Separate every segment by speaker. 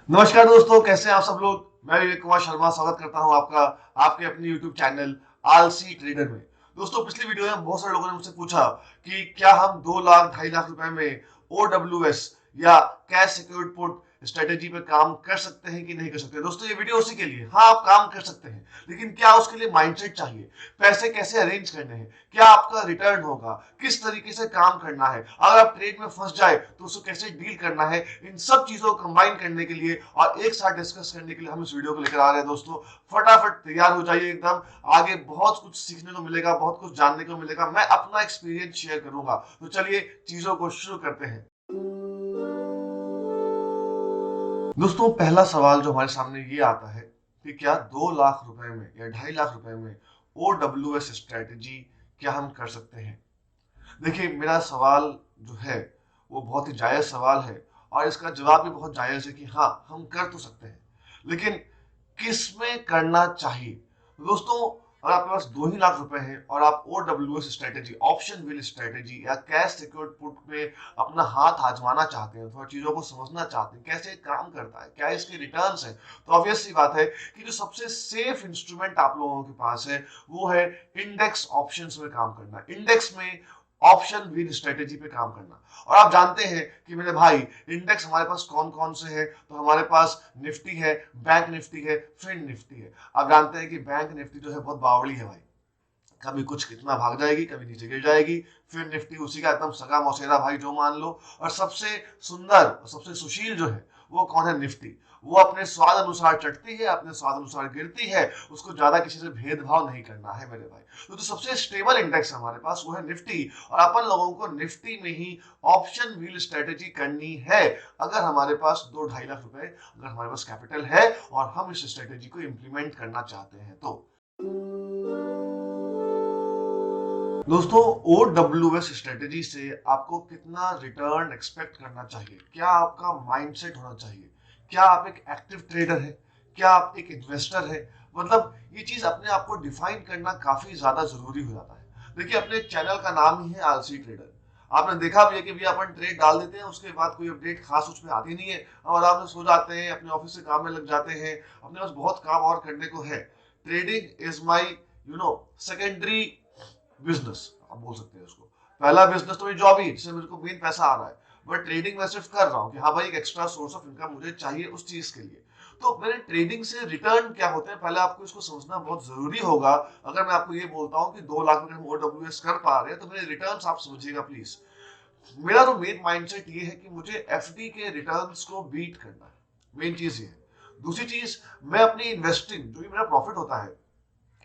Speaker 1: नमस्कार दोस्तों, कैसे हैं आप सब लोग। मैं विवेक कुमार शर्मा स्वागत करता हूं आपका आपके अपने YouTube चैनल आलसी ट्रेडर में। दोस्तों, पिछली वीडियो में बहुत सारे लोगों ने मुझसे पूछा कि क्या हम 2 लाख 2.5 लाख रुपए में OWS या कैश सिक्योर्ड पुट स्ट्रेटेजी पे काम कर सकते हैं कि नहीं कर सकते। दोस्तों, ये वीडियो उसी के लिए। हाँ, आप काम कर सकते हैं, लेकिन क्या उसके लिए माइंडसेट चाहिए, पैसे कैसे अरेंज करने हैं, क्या आपका रिटर्न होगा, किस तरीके से काम करना है, अगर आप ट्रेड में फंस जाए तो उसको कैसे डील करना है, इन सब चीजों को कंबाइन करने के लिए और एक साथ डिस्कस करने के लिए हम इस वीडियो को लेकर आ रहे हैं। दोस्तों, फटाफट तैयार हो जाइए एकदम। आगे बहुत कुछ सीखने को मिलेगा, बहुत कुछ जानने को मिलेगा। मैं अपना एक्सपीरियंस शेयर करूंगा। तो चलिए चीजों को शुरू करते हैं। दोस्तों, पहला सवाल जो हमारे सामने ये आता है कि क्या 2 लाख रुपए में या 2.5 लाख रुपए में OWS स्ट्रेटेजी क्या हम कर सकते हैं। देखिए, मेरा सवाल जो है वो बहुत ही जायज सवाल है और इसका जवाब भी बहुत जायज है कि हाँ, हम कर तो सकते हैं, लेकिन किस में करना चाहिए। दोस्तों, अगर आपके पास 2 ही लाख रुपए हैं और आप OWS strategy, option wheel strategy या कैश सिक्योर्ड पुट में अपना हाथ आजमाना चाहते हैं, थोड़ा चीजों को समझना चाहते हैं, कैसे काम करता है, क्या इसके रिटर्न्स है, तो ऑब्वियस सी बात है कि जो सबसे सेफ इंस्ट्रूमेंट आप लोगों के पास है वो है इंडेक्स ऑप्शंस में काम करना, इंडेक्स में ऑप्शन व्हील स्ट्रेटेजी पे काम करना। और आप जानते हैं कि मेरे भाई, इंडेक्स हमारे पास कौन कौन से हैं। तो हमारे पास निफ्टी है, बैंक निफ्टी है, फिन निफ्टी है। आप जानते हैं कि बैंक निफ्टी जो है बहुत बावड़ी है भाई, कभी कुछ कितना भाग जाएगी, कभी नीचे गिर जाएगी। फिर निफ्टी उसी का एकदम सगा मौसेरा भाई जो मान लो। और सबसे सुंदर, सबसे सुशील जो है वो कौन है, निफ्टी। वो अपने स्वाद अनुसार चढ़ती है, अपने स्वाद अनुसार गिरती है, उसको ज्यादा किसी से भेदभाव नहीं करना है मेरे भाई। तो जो सबसे स्टेबल इंडेक्स है हमारे पास वो है निफ्टी। और अपन लोगों को निफ्टी में ही ऑप्शन व्हील स्ट्रेटेजी करनी है, अगर हमारे पास 2-2.5 लाख रुपए, अगर हमारे पास कैपिटल है और हम इस स्ट्रेटेजी को इम्प्लीमेंट करना चाहते हैं तो। दोस्तों, OWS स्ट्रेटेजी से आपको कितना रिटर्न एक्सपेक्ट करना चाहिए, क्या आपका माइंडसेट होना चाहिए, क्या आप एक एक्टिव ट्रेडर है, क्या आप एक इन्वेस्टर है। मतलब ये चीज अपने आप को डिफाइन करना काफी ज्यादा जरूरी हो जाता है। देखिए, अपने चैनल का नाम ही है आलसी ट्रेडर। आपने देखा भी है कि भी अपन ट्रेड डाल देते हैं, उसके बाद कोई अपडेट खास उसमें आती नहीं है, और आराम से सो जाते हैं, अपने ऑफिस से काम में लग जाते हैं, अपने पास बहुत काम और करने को है। Trading is my secondary business, आप बोल सकते हैं उसको। पहला बिजनेस तो मेरी जॉब ही, जिससे मेरे को मेन पैसा आ रहा है, बट ट्रेडिंग मैं सिर्फ कर रहा हूँ कि हाँ भाई, एक एक्स्ट्रा सोर्स ऑफ इनकम मुझे चाहिए उस चीज के लिए। तो मेरे ट्रेडिंग से रिटर्न क्या होते हैं, पहले आपको इसको समझना बहुत जरूरी होगा। अगर मैं आपको ये बोलता हूँ कि 2 लाख में हम OWS कर पा रहे हैं, तो मेरे रिटर्न आप समझिएगा प्लीज। मेरा तो मेन माइंडसेट ये है कि मुझे एफडी के रिटर्न्स को बीट करना है, मेन चीज ये है। दूसरी चीज, मैं अपनी इन्वेस्टिंग, जो भी मेरा प्रॉफिट होता है,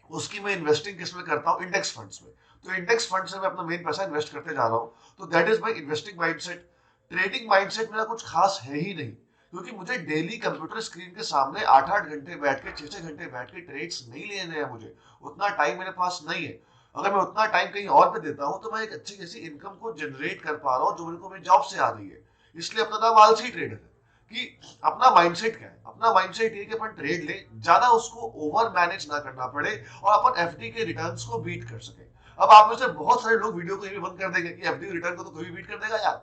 Speaker 1: उसकी मैं इन्वेस्टिंग किस में करता हूँ, इंडेक्स फंड्स में। तो इंडेक्स फंड से मैं अपना मेन पैसा इन्वेस्ट करते जा रहा हूँ। तो that is my investing mindset. Trading mindset मेरा कुछ खास है ही नहीं, क्योंकि मुझे डेली कंप्यूटर स्क्रीन के सामने 8-8 घंटे बैठ के, 6-6 घंटे बैठ के ट्रेड्स नहीं लेने हैं। मुझे उतना टाइम मेरे पास नहीं है। अगर मैं उतना टाइम कहीं और पे देता हूँ तो मैं एक अच्छी खासी इनकम को जनरेट कर पा रहा हूँ, जो मेरे को मेरी जॉब से आ रही है। इसलिए अपना नाम आलसी ट्रेडर है। कि अपना माइंडसेट क्या है, अपना माइंडसेट ये कि अपन ट्रेड ले, ज्यादा उसको ओवर मैनेज ना करना पड़े और अपन एफडी के रिटर्न्स को बीट कर सके। अब आप में से बहुत सारे लोग वीडियो को ये भी बंद कर देंगे कि एफडी रिटर्न को तो कोई भी बीट कर देगा यार,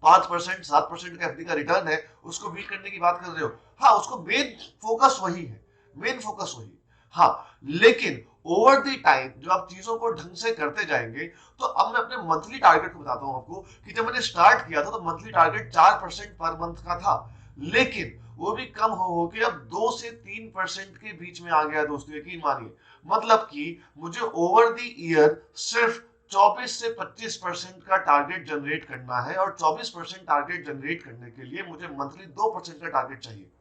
Speaker 1: 5% 7% का एफडी का रिटर्न है, उसको बीट करने की बात कर रहे हो। हाँ, उसको मेन फोकस वही है, मेन फोकस वही। हाँ, लेकिन ओवर द टाइम जब आप चीजों को ढंग से करते जाएंगे, तो अब मैं अपने मंथली टारगेट को बताता हूं आपको कि जब मैंने स्टार्ट किया था तो मंथली टारगेट 4% पर मंथ का था, लेकिन वो भी कम हो के अब 2 से 3% के बीच में आ गया दोस्तों, यकीन मानिए। मतलब कि मुझे ओवर द ईयर सिर्फ 24 से 25% का टारगेट जनरेट करना है, और 24% टारगेट जनरेट करने के लिए मुझे मंथली 2% का टारगेट चाहिए।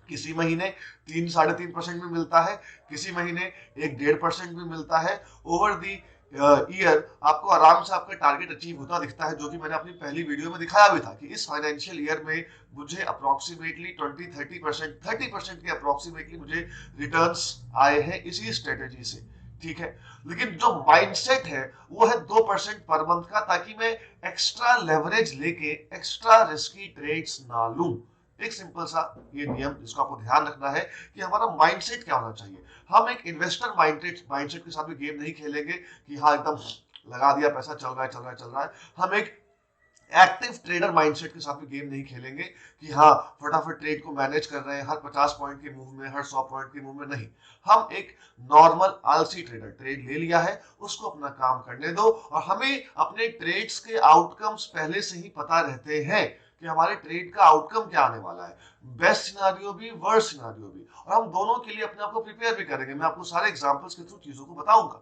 Speaker 1: किसी महीने 3-3.5% भी मिलता है, किसी महीने 1-1.5% भी मिलता है। ओवर दी ईयर आपको आराम से आपका टारगेट अचीव होता दिखता है, जो कि मैंने अपनी पहली वीडियो में दिखाया भी था कि इस फाइनेंशियल ईयर में मुझे अप्रोक्सीमेटली 20-30% के अप्रोक्सीमेटली मुझे रिटर्न्स आए हैं इसी स्ट्रेटेजी से। ठीक है, लेकिन जो माइंडसेट है वो है 2% पर मंथ का, ताकि मैं एक्स्ट्रा लेवरेज लेके एक्स्ट्रा रिस्की ट्रेड्स ना लूं। एक सिंपल सा ये नियम जिसको आपको ध्यान रखना है कि हमारा माइंडसेट क्या होना चाहिए। हम एक इन्वेस्टर माइंडसेट के साथ भी गेम नहीं खेलेंगे कि हाँ एकदम लगा दिया पैसा, चल रहा है चल रहा है चल रहा है। हम एक एक्टिव ट्रेडर माइंडसेट के साथ भी गेम नहीं खेलेंगे कि हाँ फटाफट ट्रेड को मैनेज कर रहे हैं हर 50 पॉइंट के मूव में, हर 100 पॉइंट के मूव में। नहीं, हम एक नॉर्मल आलसी ट्रेडर, ट्रेड ले लिया है उसको अपना काम करने दो, और हमें अपने ट्रेड्स के आउटकम्स पहले से ही पता रहते हैं कि हमारे ट्रेड का आउटकम क्या आने वाला है, बेस्ट सिनारियो भी, वर्स्ट सिनारियो भी, और हम दोनों के लिए अपने आप को प्रिपेयर भी करेंगे। मैं आपको सारे एग्जांपल्स के थ्रू चीजों को बताऊंगा।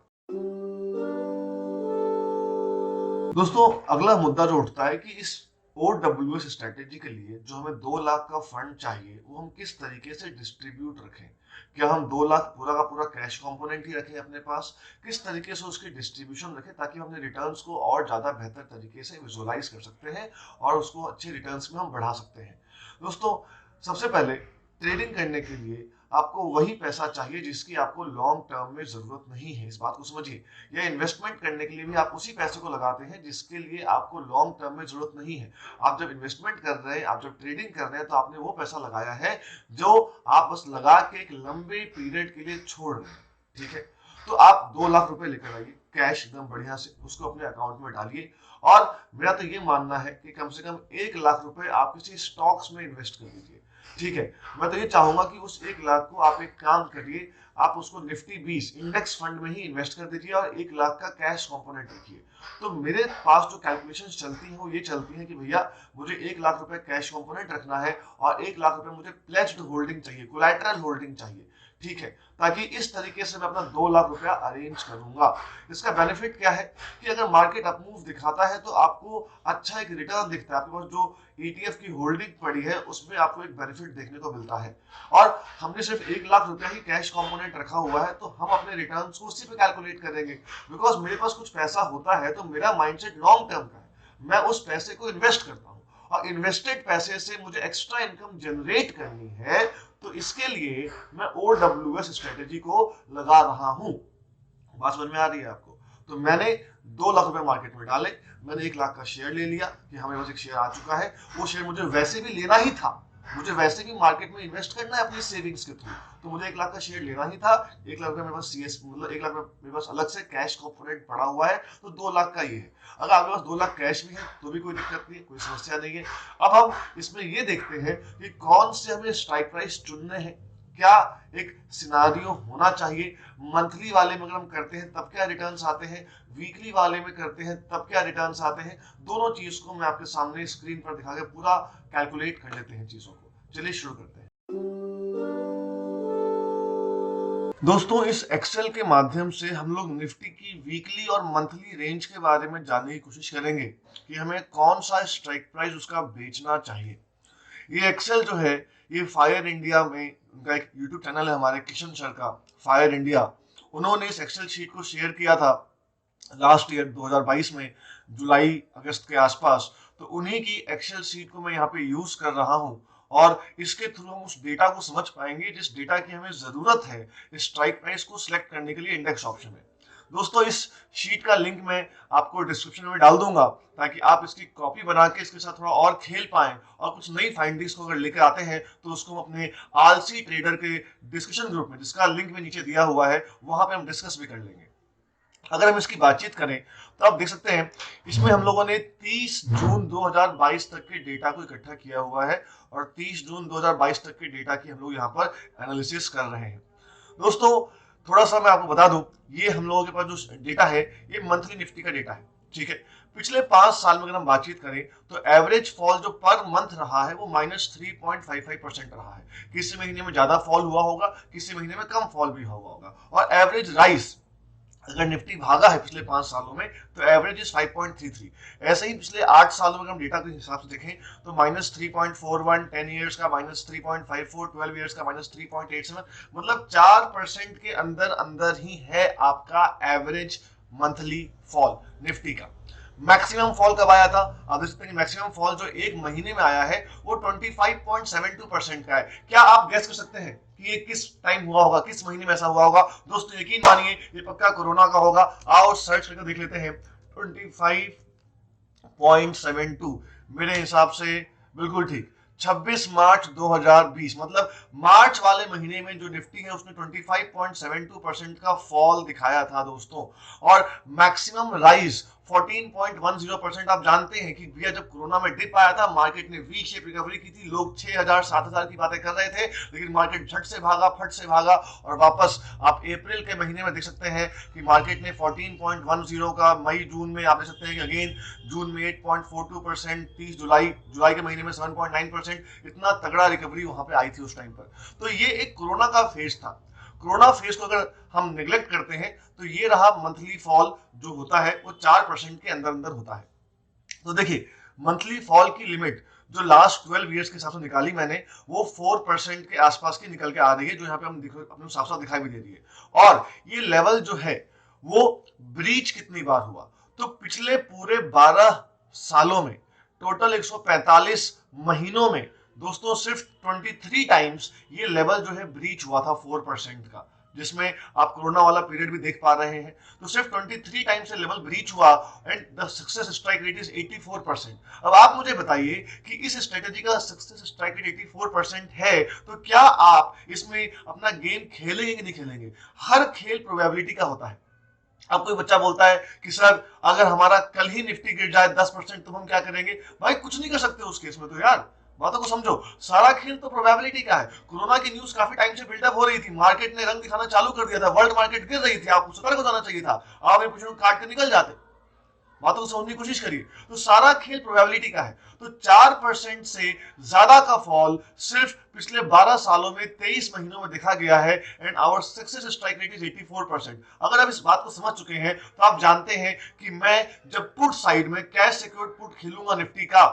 Speaker 1: दोस्तों, अगला मुद्दा जो उठता है कि इस OWS स्ट्रेटेजी के लिए जो हमें 2 लाख का फंड चाहिए वो हम किस तरीके से डिस्ट्रीब्यूट रखें। क्या हम 2 लाख पूरा का पूरा कैश कंपोनेंट ही रखें अपने पास, किस तरीके से उसकी डिस्ट्रीब्यूशन रखें ताकि हम अपने रिटर्न्स को और ज्यादा बेहतर तरीके से विजुअलाइज कर सकते हैं और उसको अच्छे रिटर्न्स में हम बढ़ा सकते हैं। दोस्तों, सबसे पहले ट्रेडिंग करने के लिए आपको वही पैसा चाहिए जिसकी आपको लॉन्ग टर्म में जरूरत नहीं है, इस बात को समझिए। या इन्वेस्टमेंट करने के लिए भी आप उसी पैसे को लगाते हैं जिसके लिए आपको लॉन्ग टर्म में जरूरत नहीं है। आप जब इन्वेस्टमेंट कर रहे हैं, आप जब ट्रेडिंग कर रहे हैं, तो आपने वो पैसा लगाया है जो आप बस लगा के एक लंबे पीरियड के लिए छोड़ रहे हैं, ठीक है। तो आप 2 लाख रुपए लेकर आइए कैश एकदम बढ़िया से, उसको अपने अकाउंट में डालिए, और मेरा तो ये मानना है कि कम से कम 1 लाख रुपए आप किसी स्टॉक्स में इन्वेस्ट कर दीजिए, ठीक है। मैं तो ये चाहूंगा कि उस 1 लाख को आप एक काम करिए, आप उसको निफ्टी 20 इंडेक्स फंड में ही इन्वेस्ट कर दीजिए और 1 लाख का कैश कंपोनेंट रखिए। तो मेरे पास जो कैलकुलेशंस चलती हैं वो ये चलती हैं कि भैया मुझे 1 लाख रुपए कैश कंपोनेंट रखना है और 1 लाख रुपए मुझे प्लेज्ड होल्डिंग चाहिए, कोलैटरल होल्डिंग चाहिए, ठीक है। ताकि इस तरीके से मैं अपना 2 लाख रुपया अरेंज करूंगा। इसका बेनिफिट क्या है कि अगर मार्केट अप मूव दिखाता है तो आपको अच्छा एक रिटर्न दिखता है, आपके पास जो ETF की होल्डिंग पड़ी है उसमें आपको एक बेनिफिट देखने को मिलता है। और हमने सिर्फ 1 लाख रुपया ही कैश कंपोनेंट रखा हुआ है, तो हम अपने रिटर्न्स को उसी पे कैलकुलेट करेंगे। बिकॉज मेरे पास कुछ पैसा होता है तो मेरा माइंडसेट लॉन्ग टर्म का है, मैं उस पैसे को इन्वेस्ट करता हूँ और इन्वेस्टेड पैसे से मुझे एक्स्ट्रा इनकम जनरेट करनी है, तो इसके लिए मैं OWS स्ट्रेटेजी को लगा रहा हूं। बात समझ में आ रही है आपको? तो मैंने 2 लाख रुपए मार्केट में डाले, मैंने 1 लाख का शेयर ले लिया कि हमें बस एक शेयर आ चुका है, वो शेयर मुझे वैसे भी लेना ही था, मुझे वैसे भी मार्केट में इन्वेस्ट करना है अपनी सेविंग्स के थ्रू, तो मुझे 1 लाख का शेयर लेना ही था। 1 लाख रुपए मेरे पास CS मतलब 1 लाख मेरे पास अलग से कैश कंपोनेंट पड़ा हुआ है, तो 2 लाख का ये है। अगर आपके पास 2 लाख कैश भी है तो भी कोई दिक्कत नहीं है, कोई समस्या नहीं है। अब हम इसमें ये देखते हैं कि कौन से हमें स्ट्राइक प्राइस चुनने हैं, क्या एक सिनारियो होना चाहिए, मंथली वाले में अगर हम करते हैं तब क्या रिटर्न्स आते हैं, वीकली वाले में करते हैं तब क्या रिटर्न्स आते हैं। दोनों चीज को मैं आपके सामने स्क्रीन पर दिखा के पूरा कैलकुलेट कर लेते हैं चीजों को। चलिए शुरू करते हैं। दोस्तों, इस एक्सेल के माध्यम से हम लोग निफ्टी की वीकली और मंथली रेंज के बारे में जानने की कोशिश करेंगे कि हमें कौन सा स्ट्राइक प्राइस उसका बेचना चाहिए। ये एक्सेल जो है ये फायर इंडिया में, उनका एक यूट्यूब चैनल है हमारे किशन सर का, फायर इंडिया, उन्होंने इस एक्सेल शीट को शेयर किया था लास्ट ईयर 2022 में जुलाई अगस्त के आसपास। तो उन्हीं की एक्सेल शीट को मैं यहाँ पे यूज कर रहा हूँ और इसके थ्रू हम उस डेटा को समझ पाएंगे जिस डेटा की हमें जरूरत है स्ट्राइक प्राइस को सिलेक्ट करने के लिए इंडेक्स ऑप्शन में। दोस्तों, इस शीट का लिंक मैं आपको डिस्क्रिप्शन में डाल दूंगा ताकि आप इसकी कॉपी बना के इसके साथ थोड़ा और खेल पाएं और कुछ नई फाइंडिंग्स को अगर लेकर आते हैं तो उसको हम अपने आलसी ट्रेडर के डिस्कशन ग्रुप में, जिसका लिंक में नीचे दिया हुआ है, वहां पे हम डिस्कस भी कर लेंगे। अगर हम इसकी बातचीत करें तो आप देख सकते हैं इसमें हम लोगों ने 30 जून 2022 तक के डेटा को इकट्ठा किया हुआ है और 30 जून 2022 तक के डेटा की हम लोग यहाँ पर एनालिसिस कर रहे हैं। दोस्तों, थोड़ा सा मैं आपको बता दूं, ये हम लोगों के पास जो डेटा है ये मंथली निफ्टी का डेटा है, ठीक है। पिछले 5 साल में अगर हम बातचीत करें तो एवरेज फॉल जो पर मंथ रहा है वो -3.55% रहा है। किसी महीने में ज्यादा फॉल हुआ होगा, किसी महीने में कम फॉल भी हुआ होगा। और एवरेज राइज अगर निफ्टी भागा है पिछले 5 सालों में तो एवरेज इज 5.33। ऐसे ही पिछले 8 सालों में हम डेटा के हिसाब से देखें तो -3.41, 10 ईयर्स का -3.54, 12 ईयर्स का -3.87, मतलब 4% के अंदर अंदर ही है आपका एवरेज मंथली फॉल निफ्टी का। मैक्सिमम फॉल कब आया था? आप देख सकते हैं मैक्सिमम फॉल जो एक महीने में आया है वो 25.72% का है। क्या आप गेस कर सकते हैं कि ये किस टाइम हुआ होगा, किस महीने में ऐसा हुआ होगा? दोस्तों, यकीन मानिए ये पक्का कोरोना का होगा। आओ सर्च करके देख लेते हैं। 25.72 मेरे हिसाब से बिल्कुल ठीक 26 मार्च 2020, मतलब मार्च वाले महीने में जो निफ्टी है उसने 25.72% का फॉल दिखाया था दोस्तों। और मैक्सिमम राइज 14.10%। आप जानते हैं कि भैया जब कोरोना में डिप आया था, मार्केट ने वी शेप रिकवरी की थी, लोग 6000 7000 की बातें कर रहे थे, लेकिन मार्केट झट से भागा, फट से भागा और वापस आप अप्रैल के महीने में देख सकते हैं कि मार्केट ने 14.10 का, मई जून में आप देख सकते हैं कि अगेन जून में 8.42%, 30 जुलाई के महीने में 7.9%, इतना तगड़ा रिकवरी वहां पे आई थी उस टाइम पर। तो ये एक कोरोना का फेज था। कोरोना फेज को अगर हम निगलेक्ट करते हैं तो ये रहा मंथली फॉल जो होता है वो 4% के अंदर अंदर होता है। तो देखिए मंथली फॉल की लिमिट जो लास्ट 12 ईयर्स के हिसाब से निकाली मैंने, वो 4% के आसपास की निकल के आ रही है, जो यहाँ पे हम अपने साफ साफ दिखाई भी दे रही है। और ये लेवल जो है वो ब्रीच कितनी बार हुआ, तो पिछले पूरे 12 सालों में, टोटल 145 महीनों में दोस्तों सिर्फ 23 टाइम्स ये लेवल जो है ब्रीच हुआ था 4% का, जिसमें आप कोरोना वाला पीरियड भी देख पा रहे हैं। तो सिर्फ 23 टाइम्स से लेवल ब्रीच हुआ and the success strike rate is 84%। अब आप मुझे बताइए कि इस स्ट्रेटेजी का सक्सेस स्ट्राइक रेट 84% है, तो क्या आप इसमें अपना गेम खेलेंगे कि नहीं खेलेंगे? हर खेल प्रोबेबिलिटी का होता है। अब कोई बच्चा बोलता है कि सर अगर हमारा कल ही निफ्टी गिर जाए 10% तो हम क्या करेंगे? भाई कुछ नहीं कर सकते उस केस में, तो यार बातों को समझो। सारा खेल तो प्रोबेबिलिटी का है। कोरोना की न्यूज काफी टाइम से बिल्डअप हो रही थी, मार्केट ने रंग दिखाना चालू कर दिया था, वर्ल्ड मार्केट गिर रही थी, आपको सतर्क हो जाना चाहिए था, आप ये पोजीशन काट के निकल जाते। बातों को समझने की कोशिश करिए। तो सारा खेल प्रोबेबिलिटी का है। तो 4% से ज्यादा का फॉल सिर्फ पिछले 12 सालों में 23 महीनों में देखा गया है and our success strike rate is 84%। अगर आप इस बात को समझ चुके हैं तो आप जानते हैं कि मैं जब पुट साइड में कैश सिक्योर्ड पुट खेलूंगा निफ्टी का,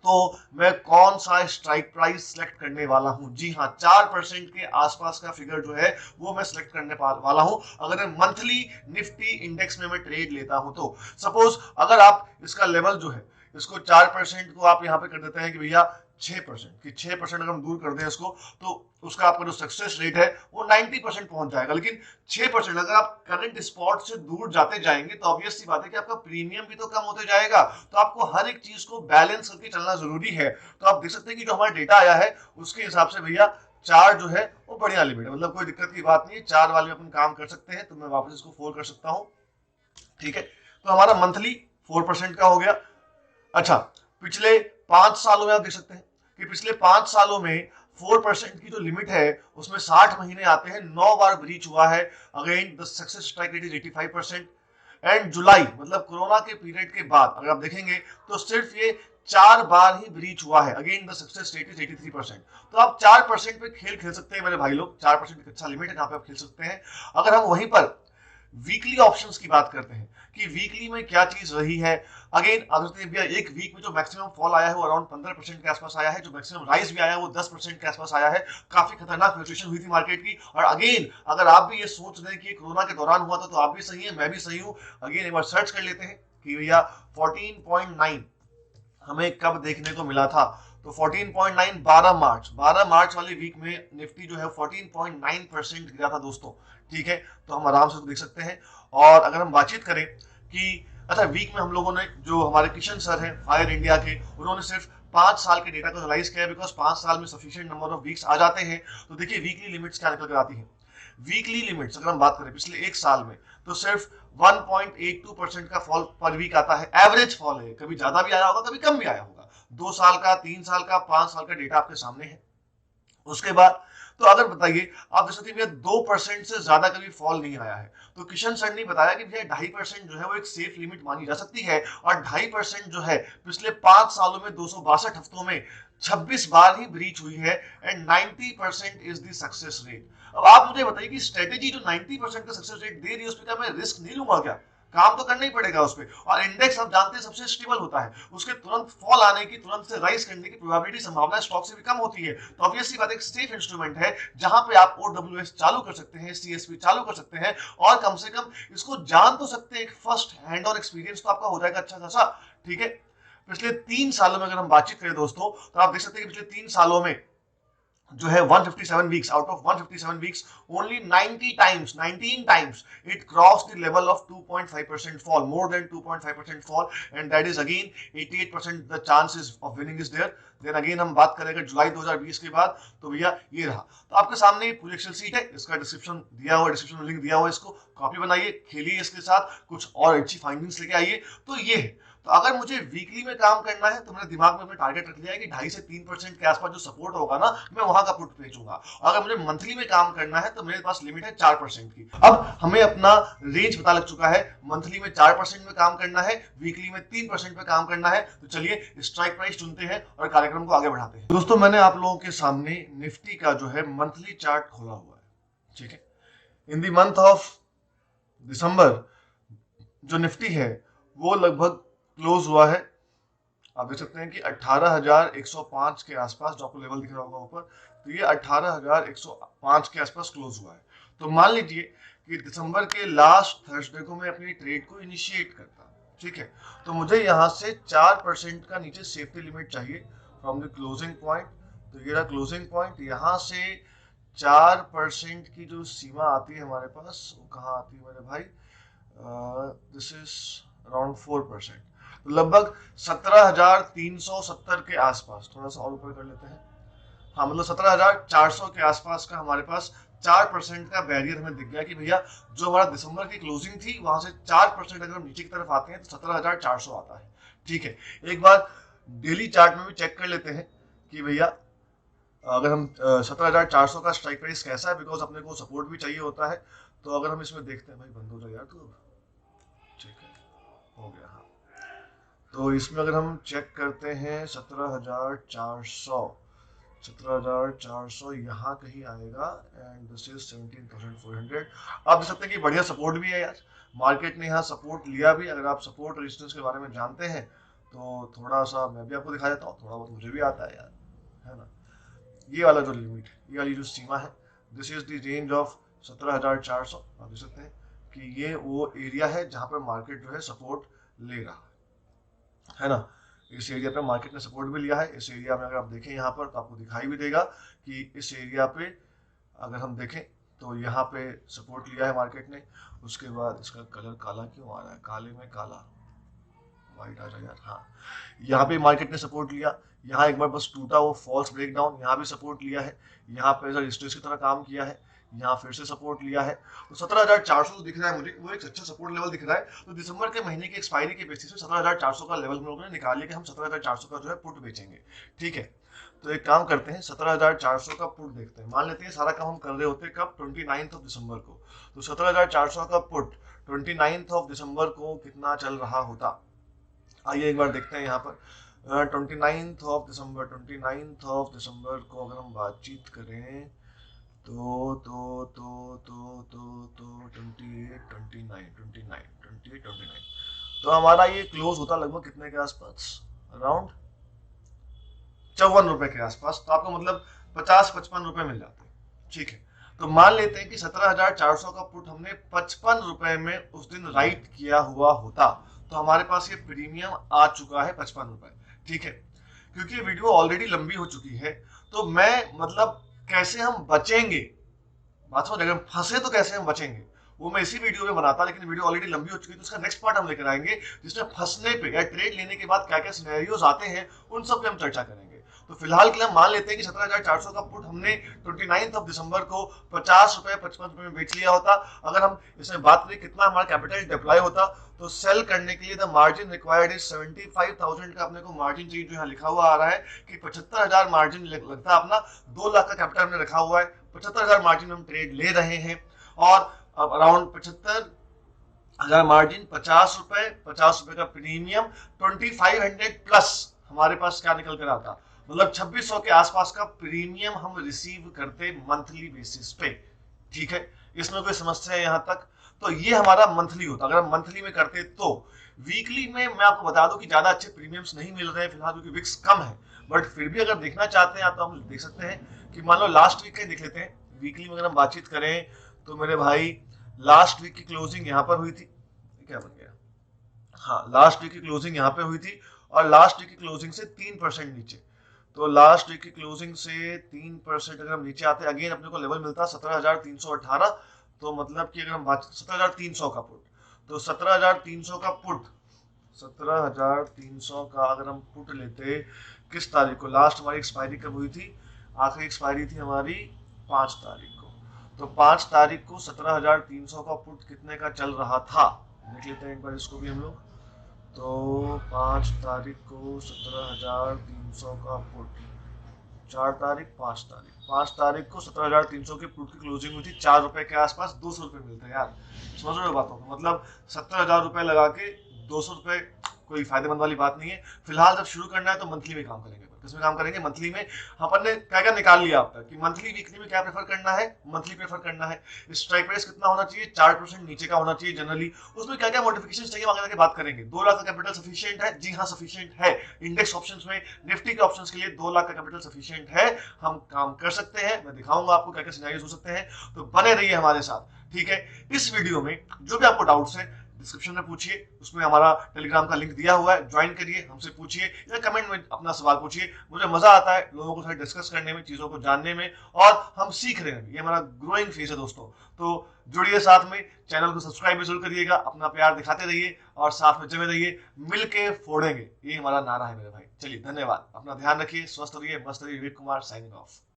Speaker 1: तो मैं कौन सा स्ट्राइक प्राइस सिलेक्ट करने वाला हूं। जी हां, 4% के आसपास का फिगर जो है वो मैं सिलेक्ट करने वाला हूं अगर मैं मंथली निफ्टी इंडेक्स में मैं ट्रेड लेता हूं तो। सपोज अगर आप इसका लेवल जो है, इसको 4% को आप यहां पे कर देते हैं कि भैया 6%, कि 6% अगर हम दूर कर दें इसको, तो उसका आपका जो सक्सेस रेट है वो 90% पहुंच जाएगा। लेकिन 6% अगर आप करंट स्पॉट से दूर जाते जाएंगे तो ऑब्वियस सी बात है कि आपका प्रीमियम भी तो कम होते जाएगा। तो आपको हर एक चीज को बैलेंस करके चलना जरूरी है। तो आप देख सकते हैं कि जो हमारा डेटा आया है उसके हिसाब से भैया 4 जो है वो बढ़िया लिमिट है, मतलब कोई दिक्कत की बात नहीं है। 4 वाले में अपन काम कर सकते हैं, तो मैं वापस इसको 4 कर सकता हूँ। ठीक है, तो हमारा मंथली 4% का हो गया। अच्छा, पिछले 5 सालों में आप देख सकते हैं कि पिछले 5 सालों में 4% की जो लिमिट है उसमें 60 महीने आते हैं, 9 बार ब्रीच हुआ है। Again the success strike rate is 85%। And जुलाई मतलब कोरोना के पीरियड के बाद अगर आप देखेंगे तो सिर्फ ये 4 बार ही ब्रीच हुआ है। Again the success rate is 83%। तो आप 4% पे खेल खेल सकते हैं मेरे भाई लोग। 4% एक अच्छा लिमिट है जहां पे आप खेल सकते हैं। अगर हम वहीं पर वीकली ऑप्शंस की बात करते हैं कि वीकली में क्या चीज रही है, अगेन भैया एक वीक में जो मैक्सिमम फॉल आया है वो अराउंड 15% के आसपास आया है, जो मैक्सिमम राइज भी आया है वो 10% के आसपास आया है। काफी खतरनाक फ्लक्चुएशन हुई थी मार्केट की। और अगेन अगर आप भी ये सोच रहे हैं कि कोरोना के दौरान हुआ था तो आप भी सही है, मैं भी सही हूं। अगेन एक बार सर्च कर लेते हैं कि भैया 14.9 हमें कब देखने को मिला था। तो 14.9 12 मार्च वाली वीक में निफ्टी जो है 14.9% गिरा था दोस्तों। ठीक है, तो हम आराम से देख सकते हैं। और अगर हम बातचीत करें कि अच्छा वीक में हम लोगों ने, जो हमारे किशन सर हैं फायर इंडिया के, उन्होंने सिर्फ 5 साल के डेटा को एनालाइज किया, बिकॉज 5 साल में सफिशिएंट नंबर ऑफ वीक्स आ जाते हैं। तो देखिए वीकली लिमिट्स क्या निकल कर आती है। वीकली लिमिट्स अगर हम बात करें पिछले एक साल में तो सिर्फ 1.82% का फॉल पर वीक आता है। एवरेज फॉल है, कभी ज्यादा भी आया होगा कभी कम भी आया होगा। 2 साल का, 3 साल का, 5 साल का डेटा आपके सामने है। उसके बाद तो अगर बताइए आप जैसे भैया 2% से ज्यादा कभी फॉल नहीं आया है, तो किशन सर ने बताया कि भैया 2.5% जो है वो एक सेफ लिमिट मानी जा सकती है। और 2.5% जो है पिछले 5 सालों में 262 हफ्तों में 26 बार ही ब्रीच हुई है and 90% is the success rate. अब आप मुझे बताइए कि स्ट्रेटेजी जो 90% का सक्सेस रेट दे रही है उसपे क्या मैं रिस्क नहीं लूंगा क्या? काम तो करना ही पड़ेगा उस पर। और इंडेक्स आप जानते हैं सबसे स्टेबल होता है, उसके तुरंत फॉल आने की, तुरंत से राइज करने की प्रोबेबिलिटी, संभावना स्टॉक से भी कम होती है। तो ऑब्वियसली बात एक सेफ इंस्ट्रूमेंट है जहां पे आप OWS चालू कर सकते हैं, CSP चालू कर सकते हैं और कम से कम इसको जान तो सकते हैं। फर्स्ट हैंड ऑन एक्सपीरियंस तो आपका हो जाएगा अच्छा खासा। ठीक है, पिछले 3 सालों में अगर हम बातचीत करें दोस्तों तो आप देख सकते हैं कि पिछले 3 सालों में जो है 157 weeks, out of 157 weeks only 19 times it cross the level of 2.5% fall, more than 2.5% fall, and that is again 88% the chances of winning is there. Then again हम बात करेंगे जुलाई 2020 के बाद, तो भैया ये रहा। तो आपके सामने पूरी एक्सेल शीट है, इसका डिस्क्रिप्शन दिया हुआ है, डिस्क्रिप्शन में लिंक दिया हुआ है, इसको कॉपी बनाइए, खेलिए इसके साथ, कुछ और अच्छी फाइंडिंग्स लेके आइए। तो ये है। तो अगर मुझे वीकली में काम करना है तो मैंने दिमाग में अपने टारगेट रख लिया है कि 2.5 से 3% के आसपास जो सपोर्ट होगा ना, मैं वहां का पुट बेचूंगा। अगर मुझे मंथली में काम करना है तो मेरे पास लिमिट है 4% की। अब हमें अपना रेंज पता लग चुका है, मंथली में 4% में काम करना है, वीकली में 3% में काम करना है। तो चलिए स्ट्राइक प्राइस चुनते हैं और कार्यक्रम को आगे बढ़ाते हैं। दोस्तों मैंने आप लोगों के सामने निफ्टी का जो है मंथली चार्ट खोला हुआ है, ठीक है। In the month of December जो निफ्टी है वो लगभग क्लोज हुआ है, आप देख सकते हैं कि 18,105 के आसपास, जो आपको लेवल दिख रहा होगा ऊपर, तो ये 18,105 के आसपास क्लोज हुआ है। तो मान लीजिए कि दिसंबर के लास्ट थर्सडे को मैं अपनी ट्रेड को इनिशिएट करता, ठीक है। तो मुझे यहाँ से 4% का नीचे सेफ्टी लिमिट चाहिए फ्रॉम द क्लोजिंग पॉइंट। तो ये रहा क्लोजिंग पॉइंट, यहाँ से 4% की जो सीमा आती है हमारे पास, वो कहाँ आती है मेरे भाई, दिस इज अराउंड 4%, तो लगभग 17,370 के आसपास। थोड़ा सा और ऊपर कर लेते हैं, हाँ मतलब 17,400 के आसपास का हमारे पास 4% का बैरियर हमें दिख गया कि भैया जो हमारा दिसंबर की क्लोजिंग थी वहां से 4% अगर हम नीचे की तरफ आते हैं तो 17,400 आता है, ठीक है। एक बार डेली चार्ट में भी चेक कर लेते हैं कि भैया अगर हम 17,400 का स्ट्राइक प्राइस कैसा है, बिकॉज अपने को सपोर्ट भी चाहिए होता है। तो अगर हम इसमें देखते हैं, भाई बंद हो जाए यार, तो ठीक है, हो गया, हाँ। तो इसमें अगर हम चेक करते हैं 17,400 यहाँ कहीं आएगा, एंड दिस इज 17,400। आप देख सकते हैं कि बढ़िया सपोर्ट भी है यार, मार्केट ने यहाँ सपोर्ट लिया भी। अगर आप सपोर्ट रेजिस्टेंस के बारे में जानते हैं तो थोड़ा सा मैं भी आपको दिखा देता हूँ, थोड़ा बहुत मुझे भी आता है यार, है ना। ये वाला जो लिमिट, ये वाली जो सीमा है, this is the range of 17,400। आप देख सकते हैं कि ये वो एरिया है जहाँ पर मार्केट जो है सपोर्ट ले रहा है ना। इस एरिया पे मार्केट ने सपोर्ट भी लिया है। इस एरिया में अगर आप देखें यहाँ पर तो आपको दिखाई भी देगा कि इस एरिया पे अगर हम देखें तो यहाँ पे सपोर्ट लिया है मार्केट ने। उसके बाद इसका कलर काला क्यों आ रहा है, काले में काला, वाइट आ जाए यार, हाँ। यहाँ पे मार्केट ने सपोर्ट लिया, यहाँ एक बार बस टूटा वो फॉल्स ब्रेकडाउन, यहाँ भी सपोर्ट लिया है, यहाँ पे रेजिस्टेंस की तरह काम किया है, यहाँ फिर से सपोर्ट लिया है। तो 17,400 दिख रहा है मुझे, वो एक अच्छा सपोर्ट लेवल दिख रहा है। तो दिसंबर के महीने की एक्सपायरी के बेसिस पे 17,400 का लेवल हम लोगों ने निकाल लिया कि हम 17,400 का जो है पुट बेचेंगे, ठीक है। तो एक काम करते हैं, 17,400 का पुट देखते हैं। मान लेते हैं सारा काम हम कर रहे होते हैं कब, 29 दिसंबर को। तो 17,400 का पुट 29 दिसंबर को कितना चल रहा होता, आइए एक बार देखते हैं यहाँ पर। 29 दिसंबर को अगर हम बातचीत करें तो 28, 29, तो हमारा ये क्लोज होता लगभग कितने के आसपास, अराउंड 54 रुपए के आसपास। तो आपको मतलब 50-55 रुपए मिल जाते हैं, ठीक है। तो मान लेते हैं कि 17,400 का पुट हमने 55 रुपए में उस दिन राइट किया हुआ होता, तो हमारे पास ये प्रीमियम आ चुका है 55 रुपए, ठीक है। क्योंकि वीडियो ऑलरेडी लंबी हो चुकी है, तो मैं मतलब कैसे हम बचेंगे, बात समझ, अगर फंसे तो कैसे हम बचेंगे, वो मैं इसी वीडियो में बनाता, लेकिन वीडियो ऑलरेडी लंबी हो चुकी है। तो उसका नेक्स्ट पार्ट हम लेकर आएंगे, जिसमें फंसने पे या ट्रेड लेने के बाद क्या क्या सिनेरियोज आते हैं, उन सब पे हम चर्चा करेंगे। तो फिलहाल के लिए हम मान लेते हैं कि 17,400 का पुट हमने 29 दिसंबर को 50 रुपए 55 रुपए में बेच लिया होता। अगर हम इसमें बात करें कितना हमारा कैपिटल डिप्लॉय होता, तो सेल करने के लिए द मार्जिन रिक्वायर्ड इज 75,000 का अपने को मार्जिन चाहिए, जो यहाँ लिखा हुआ आ रहा है कि 75,000 मार्जिन लगता है अपना। 2 लाख का कैपिटल हमने रखा हुआ है, 75,000 मार्जिन हम ट्रेड ले रहे हैं, और अब अराउंड 75,000 मार्जिन, 50 रुपए का प्रीमियम, 2500 प्लस हमारे पास क्या निकल कर आता, मतलब 2600 के आसपास का प्रीमियम हम रिसीव करते मंथली बेसिस पे, ठीक है। इसमें कोई समस्या है यहाँ तक? तो ये हमारा मंथली होता। अगर हम मंथली में करते तो वीकली में मैं आपको बता दूं कि ज्यादा अच्छे प्रीमियम्स नहीं मिल रहे हैं फिलहाल, क्योंकि विक्स कम है। बट फिर भी अगर देखना चाहते हैं तो हम देख सकते हैं कि मान लो लास्ट वीक का देख लेते हैं। वीकली में अगर हम बातचीत करें तो मेरे भाई लास्ट वीक की क्लोजिंग यहाँ पर हुई थी, क्या बन गया, हाँ लास्ट वीक की क्लोजिंग यहाँ पे हुई थी, और लास्ट वीक की क्लोजिंग से 3% नीचे। तो लास्ट वीक की क्लोजिंग से 3% अगर हम नीचे आते, अगेन अपने को लेवल मिलता 17,318। तो मतलब कि अगर हम बात 17,300 का पुट, तो 17,300 का पुट, 17,300 का अगर हम पुट लेते, किस तारीख को लास्ट हमारी एक्सपायरी कब हुई थी? आखिरी एक्सपायरी थी हमारी 5 तारीख को। तो 5 तारीख को 17,300 का पुट कितने का चल रहा था, देख लेते हैं एक बार इसको भी हम लोग। तो 5 तारीख को 17,300 का पुट, 4 तारीख, 5 तारीख, 5 तारीख को 17,300 के पुट की क्लोजिंग हुई थी 4 रुपए के आसपास। 200 रुपए मिलते हैं यार, समझ रहे हो बातों को? मतलब 70,000 रुपए लगा के 200 रुपए कोई फायदेमंद वाली बात नहीं है। फिलहाल जब शुरू करना है तो मंथली में काम करेंगे। किसमें काम करेंगे? मंथली में। अपन ने क्या क्या निकाल लिया अब तक कि मंथली वीकली में क्या प्रेफर करना है, मंथली प्रेफर करना है। स्ट्राइक प्राइस कितना होना चाहिए? 4% नीचे का होना चाहिए जनरली। उसमें क्या क्या मॉडिफिकेशन चाहिए वगैरह की बात करेंगे। 2 लाख का कैपिटल सफिशिएंट है? जी हाँ सफिशिएंट है। इंडेक्स ऑप्शंस में निफ्टी के ऑप्शंस के लिए 2 लाख का कैपिटल सफिशिएंट है, हम काम कर सकते हैं। मैं दिखाऊंगा आपको क्या क्या सिनेरियोस हो सकते हैं, तो बने रहिए हमारे साथ, ठीक है? इस वीडियो में जो भी आपको डाउट्स है डिस्क्रिप्शन में पूछिए, उसमें हमारा टेलीग्राम का लिंक दिया हुआ है, ज्वाइन करिए, हमसे पूछिए या कमेंट में अपना सवाल पूछिए। मुझे मजा आता है लोगों के साथ डिस्कस करने में, चीजों को जानने में, और हम सीख रहे हैं। ये हमारा ग्रोइंग फेज है दोस्तों। तो जुड़िए साथ में, चैनल को सब्सक्राइब भी जरूर करिएगा, अपना प्यार दिखाते रहिए और साथ में जमे रहिए। मिलके फोड़ेंगे, ये हमारा नारा है मेरे भाई। चलिए धन्यवाद, अपना ध्यान रखिए, स्वस्थ रहिए, मस्त रहिए। Vivek Kumar signing off.